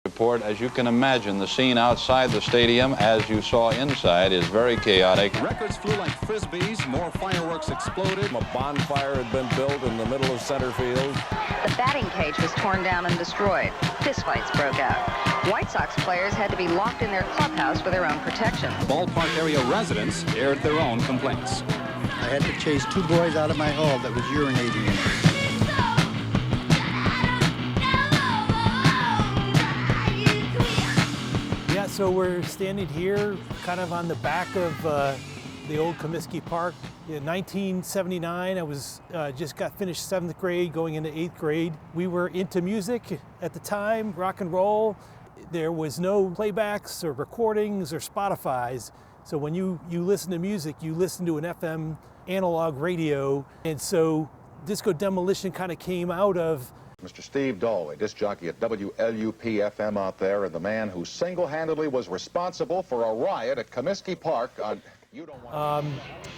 Report, as you can imagine, the scene outside the stadium, as you saw inside, is very chaotic. Records flew like frisbees, more fireworks exploded. A bonfire had been built in the middle of center field. The batting cage was torn down and destroyed. Fistfights broke out. White Sox players had to be locked in their clubhouse for their own protection. Ballpark area residents aired their own complaints. I had to chase two boys out of my hall that was urinating in it. So we're standing here kind of on the back of the old Comiskey Park. In 1979, I was just got finished 7th grade, going into 8th grade. We were into music at the time, rock and roll. There was no playbacks or recordings or Spotify's. So when you listen to music, you listen to an FM analog radio. And so Disco Demolition kind of came out of Mr. Steve Dahl, a disc jockey at WLUP-FM out there, and the man who single-handedly was responsible for a riot at Comiskey Park on...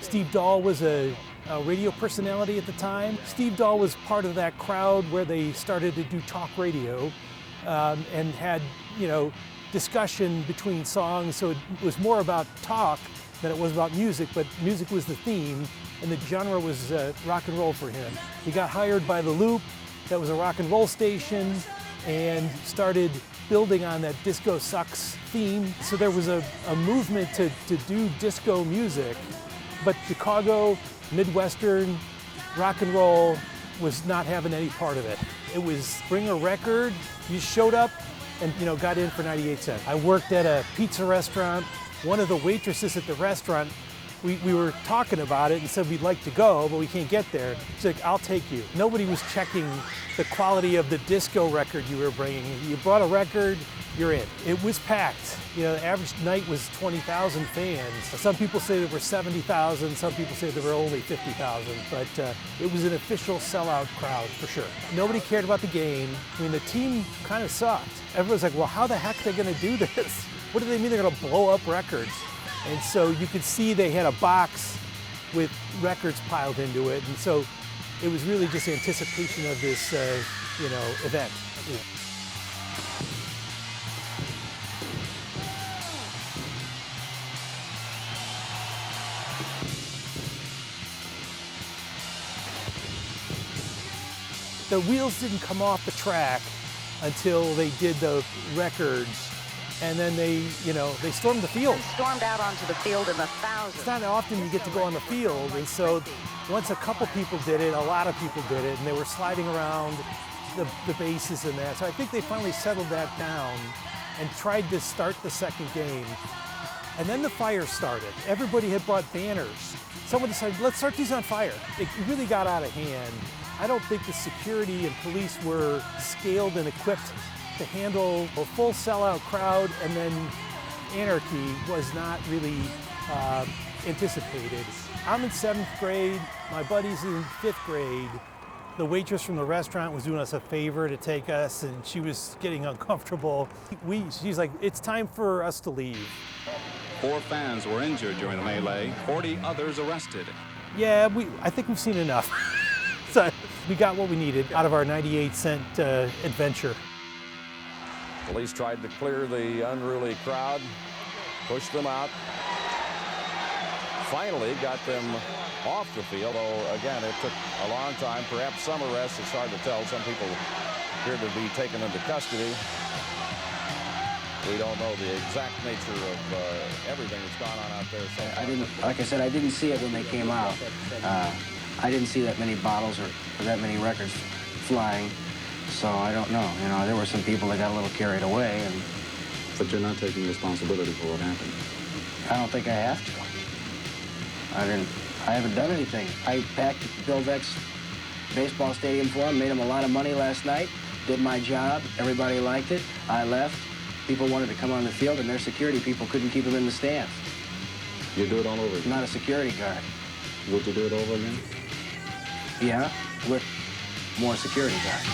Steve Dahl was a radio personality at the time. Steve Dahl was part of that crowd where they started to do talk radio and had, discussion between songs. So it was more about talk than it was about music, but music was the theme, and the genre was rock and roll for him. He got hired by The Loop. That was a rock and roll station, and started building on that disco sucks theme. So there was a movement to do disco music, but Chicago, Midwestern, rock and roll was not having any part of it. It was bring a record, you showed up and got in for 98 cents. I worked at a pizza restaurant. One of the waitresses at the restaurant, we were talking about it and said we'd like to go, but we can't get there. She's like, I'll take you. Nobody was checking the quality of the disco record you were bringing. You brought a record, you're in. It was packed. The average night was 20,000 fans. Some people say there were 70,000, some people say there were only 50,000, but it was an official sellout crowd for sure. Nobody cared about the game. The team kind of sucked. Everyone's like, well, how the heck are they gonna do this? What do they mean they're gonna blow up records? And so you could see they had a box with records piled into it. And so it was really just anticipation of this, event. Yeah. The wheels didn't come off the track until they did the records. And then they stormed the field. They stormed out onto the field in the thousands. It's not often you get to go on the field, and so once a couple people did it, a lot of people did it, and they were sliding around the bases and that. So I think they finally settled that down and tried to start the second game. And then the fire started. Everybody had brought banners. Someone decided, let's start these on fire. It really got out of hand. I don't think the security and police were scaled and equipped to handle a full sellout crowd, and then anarchy was not really anticipated. I'm in 7th grade, my buddy's in 5th grade. The waitress from the restaurant was doing us a favor to take us, and she was getting uncomfortable. She's like, it's time for us to leave. 4 fans were injured during the melee, 40 others arrested. Yeah, I think we've seen enough. So we got what we needed out of our 98-cent adventure. Police tried to clear the unruly crowd, pushed them out. Finally got them off the field, though again it took a long time. Perhaps some arrests, it's hard to tell. Some people appear to be taken into custody. We don't know the exact nature of everything that's gone on out there. Like I said, I didn't see it when they came out. I didn't see that many bottles or that many records flying. So I don't know. There were some people that got a little carried away. But you're not taking responsibility for what happened. I don't think I have to. I haven't done anything. I packed Bill Veck's baseball stadium for him, made him a lot of money last night, did my job. Everybody liked it. I left. People wanted to come on the field, and their security people couldn't keep them in the stands. You do it all over again? I'm not a security guard. Would you do it over again? Yeah, with more security guards.